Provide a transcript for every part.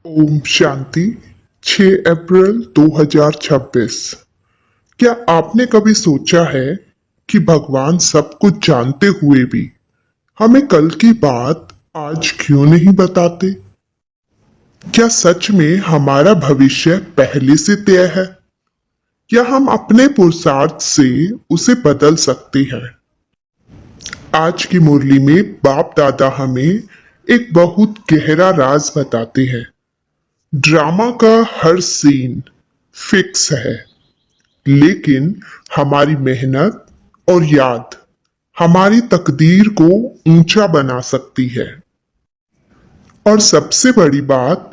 ओम शांति। 6 अप्रैल 2026। क्या आपने कभी सोचा है कि भगवान सब कुछ जानते हुए भी हमें कल की बात आज क्यों नहीं बताते? क्या सच में हमारा भविष्य पहले से तय है या हम अपने पुरुषार्थ से उसे बदल सकते हैं? आज की मुरली में बाप दादा हमें एक बहुत गहरा राज बताते हैं। ड्रामा का हर सीन फिक्स है, लेकिन हमारी मेहनत और याद हमारी तकदीर को ऊंचा बना सकती है। और सबसे बड़ी बात,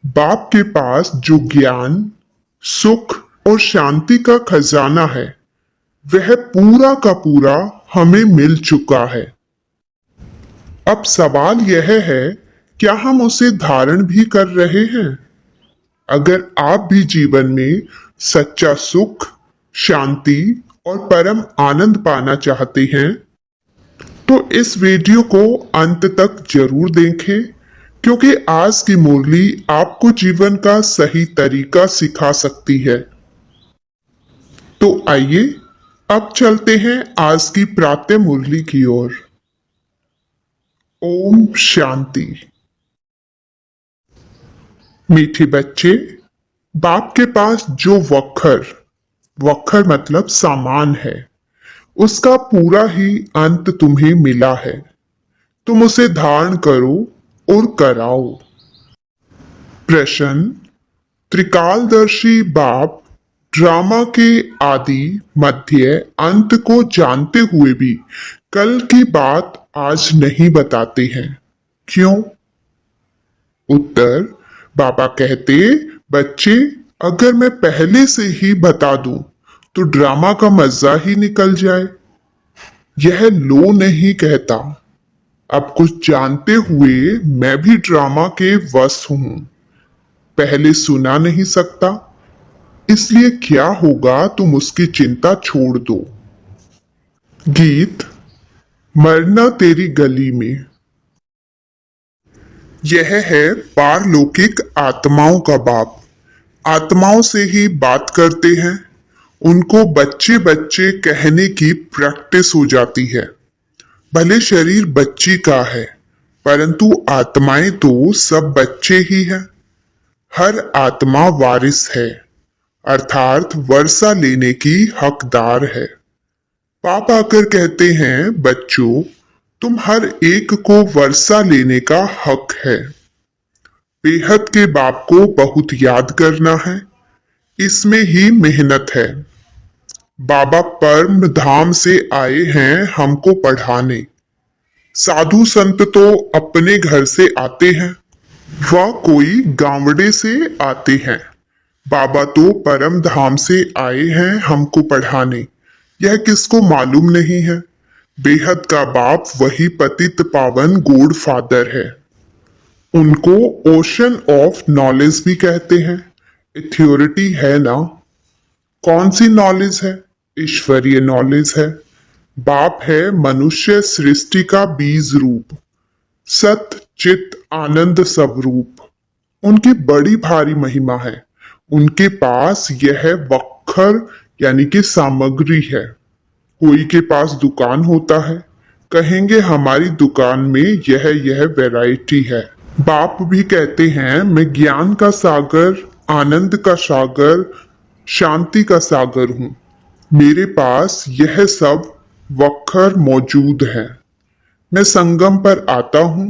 बाप के पास जो ज्ञान, सुख और शांति का खजाना है, वह पूरा का पूरा हमें मिल चुका है। अब सवाल यह है, क्या हम उसे धारण भी कर रहे हैं? अगर आप भी जीवन में सच्चा सुख, शांति और परम आनंद पाना चाहते हैं, तो इस वीडियो को अंत तक जरूर देखें, क्योंकि आज की मुरली आपको जीवन का सही तरीका सिखा सकती है। तो आइए अब चलते हैं आज की प्रातः मुरली की ओर। ओम शांति। मीठे बच्चे, बाप के पास जो वक्र वक्र मतलब सामान है, उसका पूरा ही अंत तुम्हें मिला है। तुम उसे धारण करो और कराओ। प्रश्न: त्रिकालदर्शी बाप ड्रामा के आदि, मध्य, अंत को जानते हुए भी कल की बात आज नहीं बताते हैं, क्यों? उत्तर: बाबा कहते, बच्चे, अगर मैं पहले से ही बता दूं तो ड्रामा का मजा ही निकल जाए। यह लो नहीं कहता, अब कुछ जानते हुए मैं भी ड्रामा के वश हूं, पहले सुना नहीं सकता, इसलिए क्या होगा तुम उसकी चिंता छोड़ दो। गीत मरना तेरी गली में। यह है पारलौकिक आत्माओं का बाप। आत्माओं से ही बात करते हैं। उनको बच्चे बच्चे कहने की प्रैक्टिस हो जाती है। भले शरीर बच्ची का है, परंतु आत्माएं तो सब बच्चे ही हैं। हर आत्मा वारिस है, अर्थात वर्षा लेने की हकदार है। पाप आकर कहते हैं, बच्चों, तुम हर एक को वर्षा लेने का हक है। बेहद के बाप को बहुत याद करना है, इसमें ही मेहनत है। बाबा परम धाम से आए हैं हमको पढ़ाने। साधु संत तो अपने घर से आते हैं, वह कोई गांवड़े से आते हैं। बाबा तो परम धाम से आए हैं हमको पढ़ाने, यह किसको मालूम नहीं है। बेहद का बाप वही पतित पावन गॉड फादर है। उनको ओशन ऑफ नॉलेज भी कहते हैं। अथॉरिटी है ना। कौन सी नॉलेज है? ईश्वरीय नॉलेज है। बाप है मनुष्य सृष्टि का बीज रूप, सत चित आनंद स्वरूप। उनकी बड़ी भारी महिमा है। उनके पास यह वक्र यानी कि सामग्री है। कोई के पास दुकान होता है, कहेंगे हमारी दुकान में यह वैरायटी है। बाप भी कहते हैं, मैं ज्ञान का सागर, आनंद का सागर, शांति का सागर हूं। मेरे पास यह सब वक्र मौजूद है। मैं संगम पर आता हूं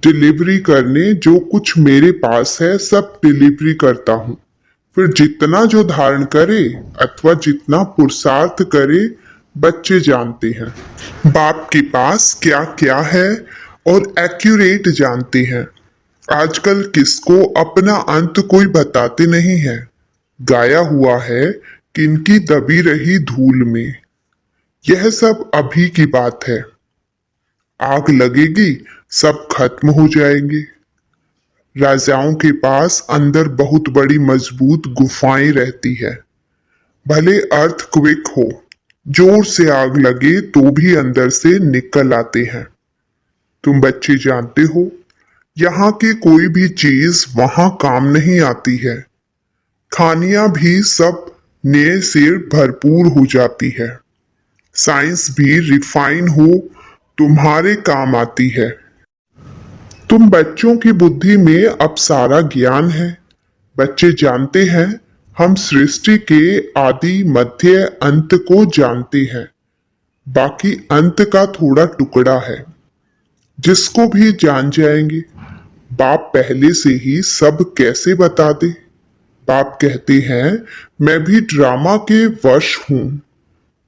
डिलीवरी करने, जो कुछ मेरे पास है सब डिलीवरी करता हूं। फिर जितना जो धारण करे अथवा जितना पुरुषार्थ करे, बच्चे जानते हैं। बाप के पास क्या क्या है और एक्यूरेट जानते हैं। आजकल किसको अपना अंत कोई बताते नहीं है। गाया हुआ है, किनकी दबी रही धूल में। यह सब अभी की बात है। आग लगेगी, सब खत्म हो जाएंगे। राजाओं के पास अंदर बहुत बड़ी मजबूत गुफाएं रहती है। भले अर्थक्वेक हो, जोर से आग लगे तो भी अंदर से निकल आते हैं। तुम बच्चे जानते हो, यहाँ की कोई भी चीज वहां काम नहीं आती है। खानियां भी सब नए से भरपूर हो जाती है। साइंस भी रिफाइन हो तुम्हारे काम आती है। तुम बच्चों की बुद्धि में अब सारा ज्ञान है। बच्चे जानते हैं हम सृष्टि के आदि मध्य अंत को जानते हैं। बाकी अंत का थोड़ा टुकड़ा है जिसको भी जान जाएंगे। बाप पहले से ही सब कैसे बता दे। बाप कहते हैं मैं भी ड्रामा के वश हूं।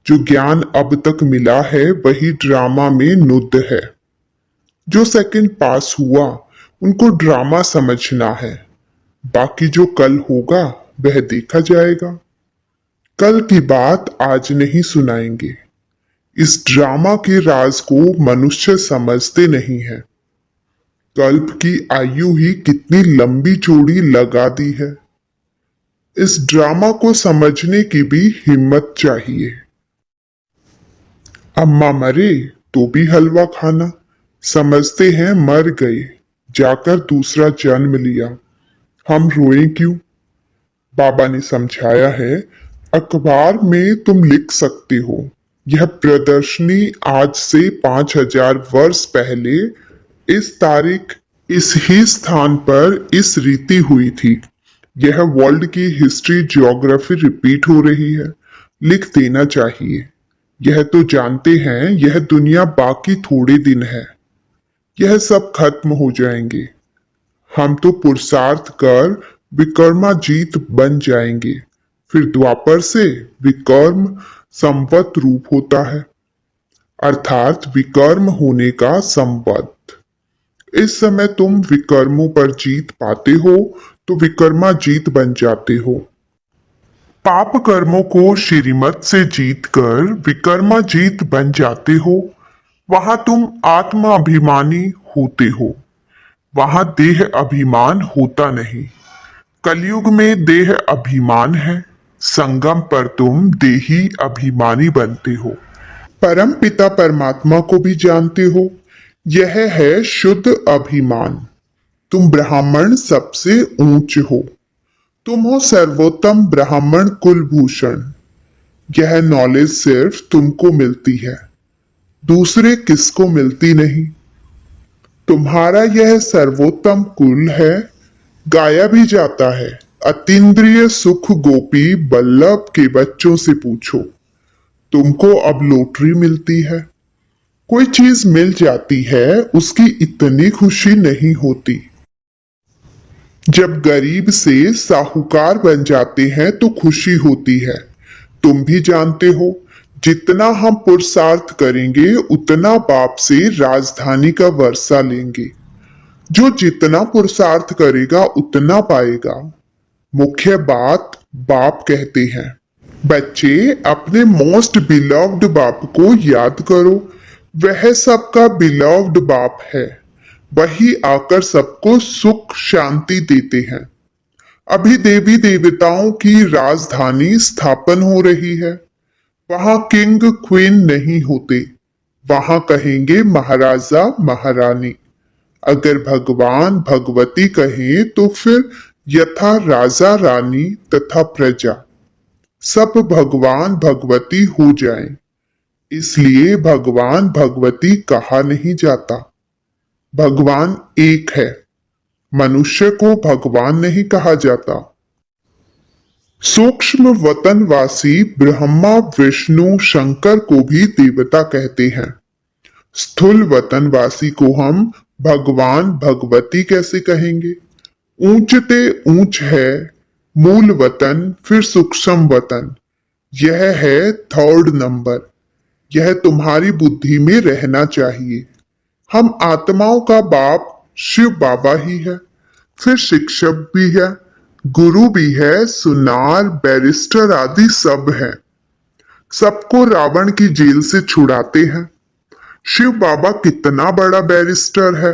जो ज्ञान अब तक मिला है वही ड्रामा में नुद है। जो सेकंड पास हुआ उनको ड्रामा समझना है। बाकी जो कल होगा वह देखा जाएगा। कल की बात आज नहीं सुनाएंगे। इस ड्रामा के राज को मनुष्य समझते नहीं है। कल्प की आयु ही कितनी लंबी चौड़ी लगा दी है। इस ड्रामा को समझने की भी हिम्मत चाहिए। अम्मा मरे तो भी हलवा खाना। समझते हैं मर गए, जाकर दूसरा जन्म लिया। हम रोए क्यों? बाबा ने समझाया है अखबार में तुम लिख सकते हो यह प्रदर्शनी आज से 5000 वर्ष पहले इस तारीख इस ही स्थान पर इस रीति हुई थी। यह वर्ल्ड की हिस्ट्री ज्योग्राफी रिपीट हो रही है। लिख देना चाहिए। यह तो जानते हैं यह दुनिया बाकी थोड़े दिन है। यह सब खत्म हो जाएंगे। हम तो पुरुषार्थ कर विक्रमाजीत बन जाएंगे। फिर द्वापर से विकर्म संवत रूप होता है, अर्थात विकर्म होने का संवत। इस समय तुम विकर्मों पर जीत पाते हो तो विक्रमाजीत बन जाते हो। पाप कर्मों को श्रीमत से जीत कर विक्रमाजीत बन जाते हो। वहां तुम आत्माभिमानी होते हो। वहां देह अभिमान होता नहीं। कलयुग में देह अभिमान है। संगम पर तुम देही अभिमानी बनते हो। परम पिता परमात्मा को भी जानते हो। यह है शुद्ध अभिमान। तुम ब्राह्मण सबसे ऊंच हो। तुम हो सर्वोत्तम ब्राह्मण कुलभूषण। यह नॉलेज सिर्फ तुमको मिलती है, दूसरे किसको मिलती नहीं। तुम्हारा यह सर्वोत्तम कुल है, गाया भी जाता है। अतीन्द्रिय सुख गोपी बल्लभ के बच्चों से पूछो। तुमको अब लॉटरी मिलती है। कोई चीज मिल जाती है उसकी इतनी खुशी नहीं होती। जब गरीब से साहूकार बन जाते हैं तो खुशी होती है। तुम भी जानते हो जितना हम पुरुषार्थ करेंगे उतना बाप से राजधानी का वर्षा लेंगे। जो जितना पुरुषार्थ करेगा उतना पाएगा। मुख्य बात बाप कहते हैं बच्चे अपने मोस्ट बिलव्ड बाप को याद करो। वह सबका बिलव्ड बाप है। वही आकर सबको सुख शांति देते हैं। अभी देवी देवताओं की राजधानी स्थापन हो रही है। वहां किंग क्वीन नहीं होते। वहां कहेंगे महाराजा महारानी। अगर भगवान भगवती कहें तो फिर यथा राजा रानी तथा प्रजा सब भगवान भगवती हो जाएं। इसलिए भगवान भगवती कहा नहीं जाता। भगवान एक है। मनुष्य को भगवान नहीं कहा जाता। सूक्ष्म वतनवासी ब्रह्मा विष्णु शंकर को भी देवता कहते हैं। स्थूल वतनवासी को हम भगवान भगवती कैसे कहेंगे? ऊंचते ऊंच है मूल वतन, फिर सूक्ष्म वतन। यह है थर्ड नंबर। यह तुम्हारी बुद्धि में रहना चाहिए। हम आत्माओं का बाप शिव बाबा ही है। फिर शिक्षक भी है, गुरु भी है, सुनार बैरिस्टर आदि सब है। सबको रावण की जेल से छुड़ाते हैं। शिव बाबा कितना बड़ा बैरिस्टर है।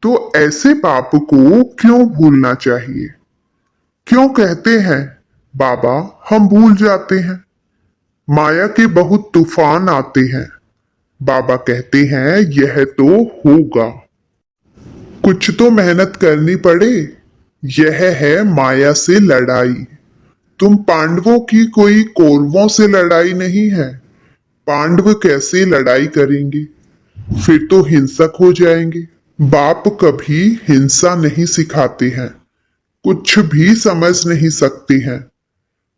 तो ऐसे बाप को क्यों भूलना चाहिए? क्यों कहते हैं बाबा हम भूल जाते हैं? माया के बहुत तूफान आते हैं। बाबा कहते हैं यह तो होगा। कुछ तो मेहनत करनी पड़े। यह है माया से लड़ाई। तुम पांडवों की कोई कौरवों से लड़ाई नहीं है। पांडव कैसे लड़ाई करेंगे? फिर तो हिंसक हो जाएंगे। बाप कभी हिंसा नहीं सिखाते हैं, कुछ भी समझ नहीं सकते हैं।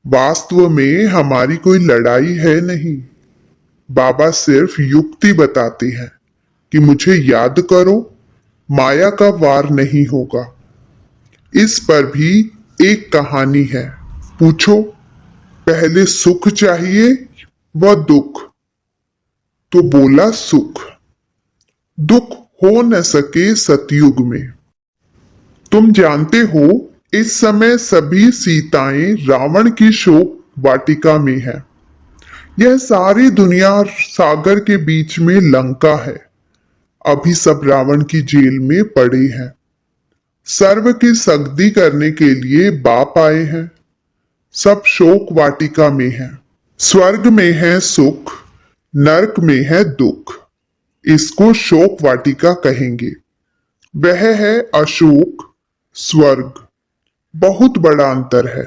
वास्तव में हमारी कोई लड़ाई है नहीं। बाबा सिर्फ युक्ति बताते हैं कि मुझे याद करो, माया का वार नहीं होगा। इस पर भी एक कहानी है। पूछो, पहले सुख चाहिए व दुख? तो बोला सुख। दुख हो न सके सतयुग में। तुम जानते हो, इस समय सभी सीताएं रावण की शोक वाटिका में है। यह सारी दुनिया सागर के बीच में लंका है। अभी सब रावण की जेल में पड़े हैं। सर्व की सगदी करने के लिए बाप आए हैं। सब शोक वाटिका में है। स्वर्ग में है सुख, नरक में है दुख। इसको शोक वाटिका कहेंगे। वह है अशोक स्वर्ग। बहुत बड़ा अंतर है।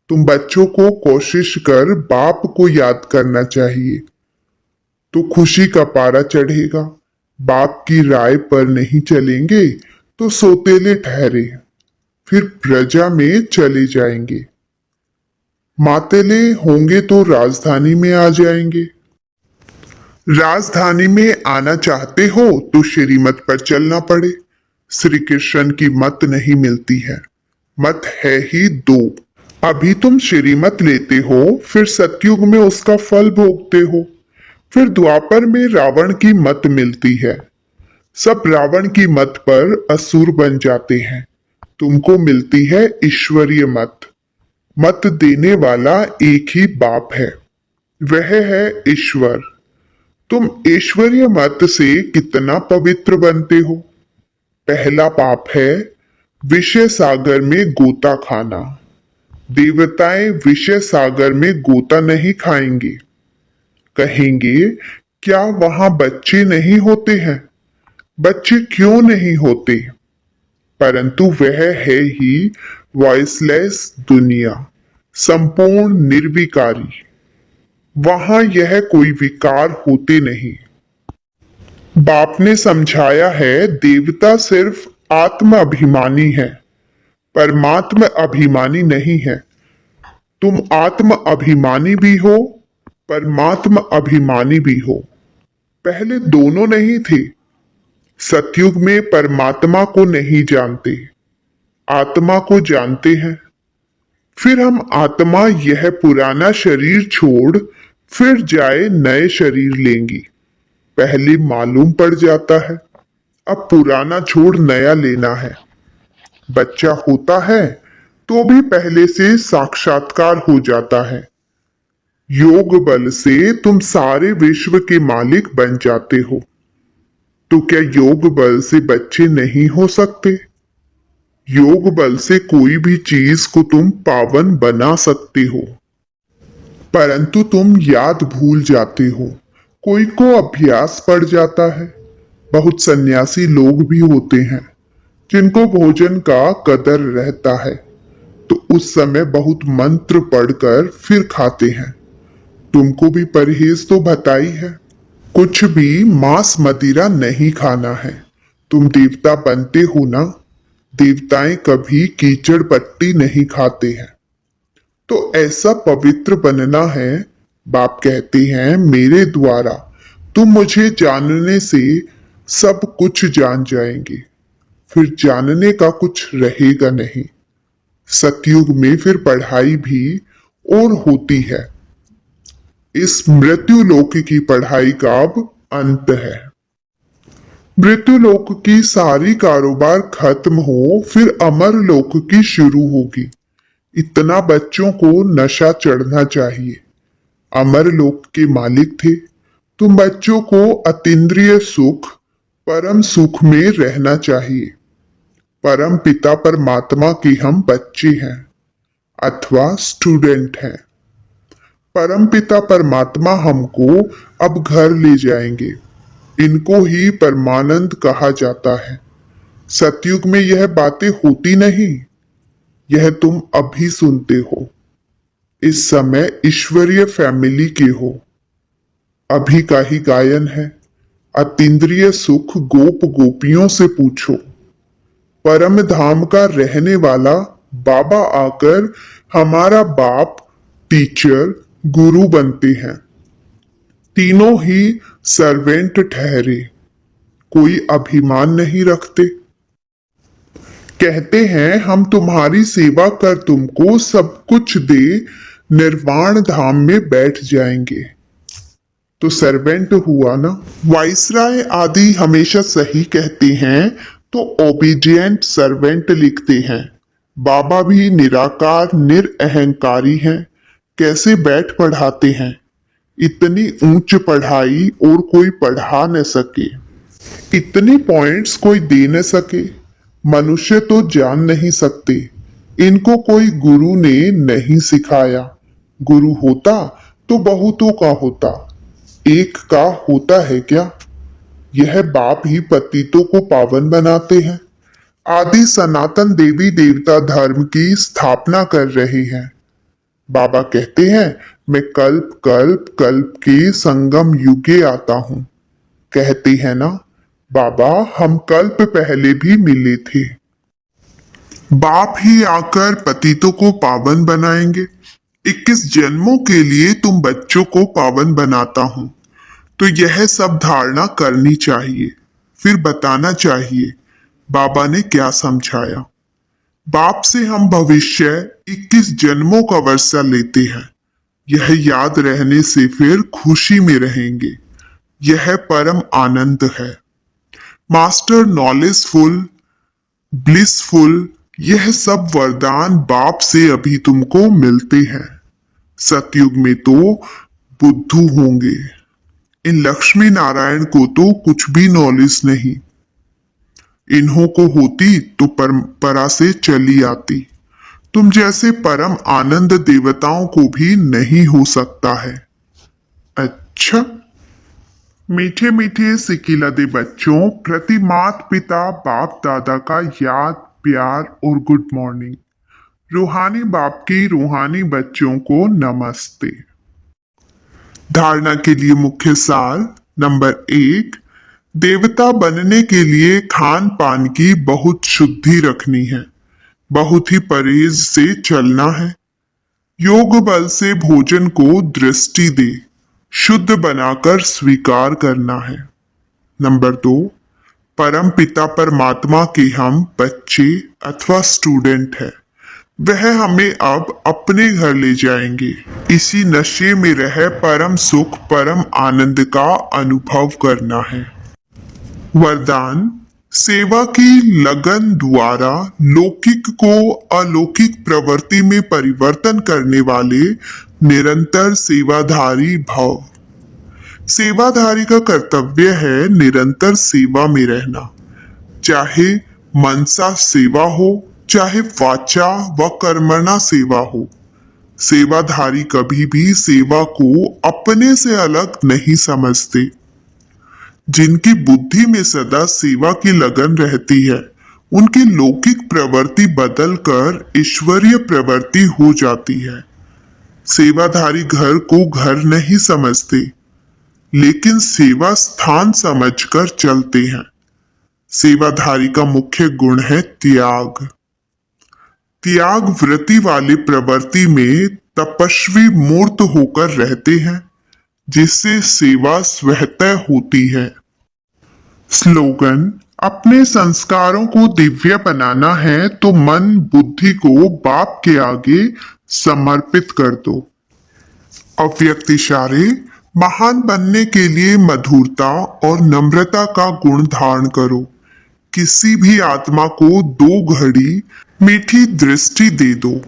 तुम बच्चों को कोशिश कर बाप को याद करना चाहिए, तो खुशी का पारा चढ़ेगा। बाप की राय पर नहीं चलेंगे तो सोतेले ठहरे, फिर प्रजा में चले जाएंगे। मातेले होंगे तो राजधानी में आ जाएंगे। राजधानी में आना चाहते हो तो श्रीमत पर चलना पड़े। श्री कृष्ण की मत नहीं मिलती है। मत है ही दो। अभी तुम श्रीमत लेते हो, फिर सतयुग में उसका फल भोगते हो। फिर द्वापर में रावण की मत मिलती है। सब रावण की मत पर असुर बन जाते हैं। तुमको मिलती है ईश्वरीय मत। मत देने वाला एक ही बाप है, वह है ईश्वर। तुम ईश्वरीय मत से कितना पवित्र बनते हो। पहला पाप है विषय सागर में गोता खाना। देवताएं विषय सागर में गोता नहीं खाएंगे। कहेंगे, क्या वहां बच्चे नहीं होते हैं? बच्चे क्यों नहीं होते? परंतु वह है ही वॉइसलेस दुनिया, संपूर्ण निर्विकारी। वहां यह कोई विकार होते नहीं। बाप ने समझाया है, देवता सिर्फ आत्म अभिमानी है, परमात्म अभिमानी नहीं है। तुम आत्म अभिमानी भी हो, परमात्म अभिमानी भी हो। पहले दोनों नहीं थे। सतयुग में परमात्मा को नहीं जानते, आत्मा को जानते हैं। फिर हम आत्मा यह पुराना शरीर छोड़ फिर जाए नए शरीर लेंगी। पहले मालूम पड़ जाता है, अब पुराना छोड़ नया लेना है। बच्चा होता है तो भी पहले से साक्षात्कार हो जाता है। योग बल से तुम सारे विश्व के मालिक बन जाते हो। तो क्या योग बल से बच्चे नहीं हो सकते? योग बल से कोई भी चीज को तुम पावन बना सकते हो, परंतु तुम याद भूल जाते हो। कोई को अभ्यास पड़ जाता है। बहुत सन्यासी लोग भी होते हैं जिनको भोजन का कदर रहता है, तो उस समय बहुत मंत्र पढ़कर फिर खाते हैं। तुमको भी परहेज तो बताई है। कुछ भी मांस मदिरा नहीं खाना है। तुम देवता बनते हो ना। देवताएं कभी कीचड़ पट्टी नहीं खाते हैं। तो ऐसा पवित्र बनना है। बाप कहते हैं, मेरे द्वारा तुम मुझे जानने से सब कुछ जान जाएंगे। फिर जानने का कुछ रहेगा नहीं। सतयुग में फिर पढ़ाई भी और होती है। इस मृत्यु लोक की पढ़ाई का अब अंत है। मृत्यु लोक की सारी कारोबार खत्म हो, फिर अमर लोक की शुरू होगी। इतना बच्चों को नशा चढ़ना चाहिए। अमर लोक के मालिक थे। तुम बच्चों को अतीन्द्रिय सुख, परम सुख में रहना चाहिए। परम पिता परमात्मा के हम बच्चे हैं अथवा स्टूडेंट हैं। परम पिता परमात्मा हमको अब घर ले जाएंगे। इनको ही परमानंद कहा जाता है। सतयुग में यह बातें होती नहीं। यह तुम अभी सुनते हो। इस समय ईश्वरीय फैमिली के हो। अभी का ही गायन है। अतीन्द्रिय सुख गोप गोपियों से पूछो। परम धाम का रहने वाला बाबा आकर हमारा बाप, टीचर, गुरु बनते हैं। तीनों ही सर्वेंट ठहरे, कोई अभिमान नहीं रखते। कहते हैं हम तुम्हारी सेवा कर तुमको सब कुछ दे निर्वाण धाम में बैठ जाएंगे। तो सर्वेंट हुआ ना। वाइसराय आदि हमेशा सही कहते हैं तो ओबीडियंट सर्वेंट लिखते हैं। बाबा भी निराकार निरअहंकारी हैं। कैसे बैठ पढ़ाते हैं। इतनी ऊंच पढ़ाई और कोई पढ़ा न सके। इतने पॉइंट्स कोई दे न सके। मनुष्य तो जान नहीं सकते। इनको कोई गुरु ने नहीं सिखाया। गुरु होता तो बहुतों का होता, एक का होता है क्या। यह बाप ही पतितों को पावन बनाते हैं। आदि सनातन देवी देवता धर्म की स्थापना कर रहे हैं। बाबा कहते हैं मैं कल्प कल्प कल्प के संगम युगे आता हूं। कहते हैं ना बाबा हम कल्प पहले भी मिले थे। बाप ही आकर पतितों को पावन बनाएंगे। 21 जन्मों के लिए तुम बच्चों को पावन बनाता हूं। तो यह सब धारणा करनी चाहिए, फिर बताना चाहिए बाबा ने क्या समझाया। बाप से हम भविष्य 21 जन्मों का वर्षा लेते हैं। यह याद रहने से फिर खुशी में रहेंगे। यह परम आनंद है। मास्टर नॉलेजफुल, ब्लिसफुल, यह सब वरदान बाप से अभी तुमको मिलते हैं। सतयुग में तो बुद्धू होंगे। इन लक्ष्मी नारायण को तो कुछ भी नॉलेज नहीं। इन्हों को होती तो परंपरा से चली आती। तुम जैसे परम आनंद देवताओं को भी नहीं हो सकता है। अच्छा, मीठे मीठे सिकिलदे बच्चों प्रति मात पिता बाप दादा का याद प्यार और गुड मॉर्निंग। रूहानी बाप की रूहानी बच्चों को नमस्ते। धारणा के लिए मुख्य सार नंबर 1, देवता बनने के लिए खान पान की बहुत शुद्धि रखनी है। बहुत ही परहेज से चलना है। योग बल से भोजन को दृष्टि दे शुद्ध बनाकर स्वीकार करना है। नंबर 2, परम पिता परमात्मा के हम बच्चे अथवा स्टूडेंट है। वह हमें अब अपने घर ले जाएंगे। इसी नशे में रह परम सुख परम आनंद का अनुभव करना है। वरदान, सेवा की लगन द्वारा लौकिक को अलौकिक प्रवृत्ति में परिवर्तन करने वाले निरंतर सेवाधारी भव। सेवाधारी का कर्तव्य है निरंतर सेवा में रहना। चाहे मनसा सेवा हो चाहे वाचा व कर्मणा सेवा हो। सेवाधारी कभी भी सेवा को अपने से अलग नहीं समझते। जिनकी बुद्धि में सदा सेवा की लगन रहती है उनकी लौकिक प्रवृत्ति बदलकर ईश्वरीय प्रवृत्ति हो जाती है। सेवाधारी घर को घर नहीं समझते लेकिन सेवा स्थान समझकर चलते हैं। सेवाधारी का मुख्य गुण है त्याग। त्याग वृत्ति वाली प्रवृत्ति में तपस्वी मूर्त होकर रहते हैं जिससे सेवा स्वतः होती है। स्लोगन, अपने संस्कारों को दिव्य बनाना है तो मन बुद्धि को बाप के आगे समर्पित कर दो। अव्यक्त इशारे, महान बनने के लिए मधुरता और नम्रता का गुण धारण करो। किसी भी आत्मा को 2 घड़ी मीठी दृष्टि दे दो,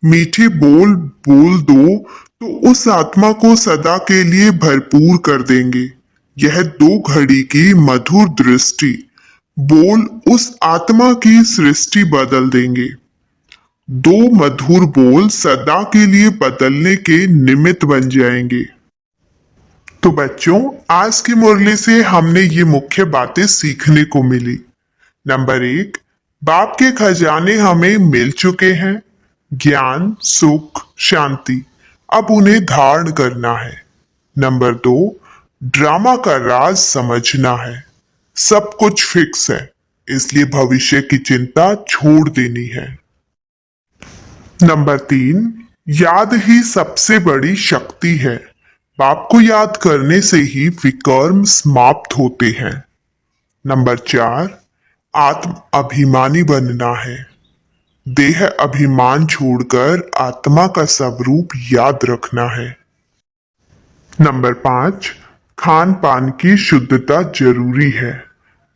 मीठे बोल बोल दो तो उस आत्मा को सदा के लिए भरपूर कर देंगे। यह 2 घड़ी की मधुर दृष्टि बोल उस आत्मा की सृष्टि बदल देंगे। 2 मधुर बोल सदा के लिए बदलने के निमित्त बन जाएंगे। तो बच्चों, आज की मुरली से हमने ये मुख्य बातें सीखने को मिली। नंबर 1, बाप के खजाने हमें मिल चुके हैं। ज्ञान, सुख, शांति। अब उन्हें धारण करना है। नंबर 2, ड्रामा का राज समझना है। सब कुछ फिक्स है, इसलिए भविष्य की चिंता छोड़ देनी है। नंबर 3, याद ही सबसे बड़ी शक्ति है। बाप को याद करने से ही विकर्म समाप्त होते हैं। नंबर 4, आत्म अभिमानी बनना है। देह अभिमान छोड़कर आत्मा का स्वरूप याद रखना है। नंबर 5, खान पान की शुद्धता जरूरी है।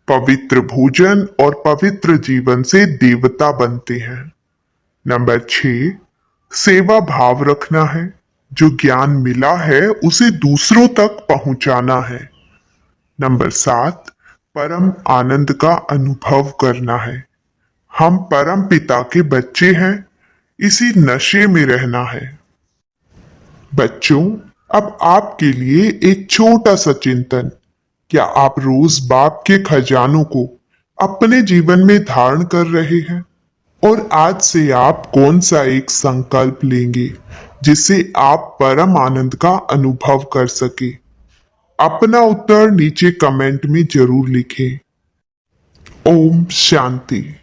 पवित्र भोजन और पवित्र जीवन से देवता बनते हैं। नंबर 6, सेवा भाव रखना है। जो ज्ञान मिला है उसे दूसरों तक पहुंचाना है। नंबर 7, परम आनंद का अनुभव करना है। हम परम पिता के बच्चे हैं, इसी नशे में रहना है। बच्चों, अब आपके लिए एक छोटा सा चिंतन। क्या आप रोज बाप के खजानों को अपने जीवन में धारण कर रहे हैं? और आज से आप कौन सा एक संकल्प लेंगे जिससे आप परम आनंद का अनुभव कर सके? अपना उत्तर नीचे कमेंट में जरूर लिखें। ओम शांति।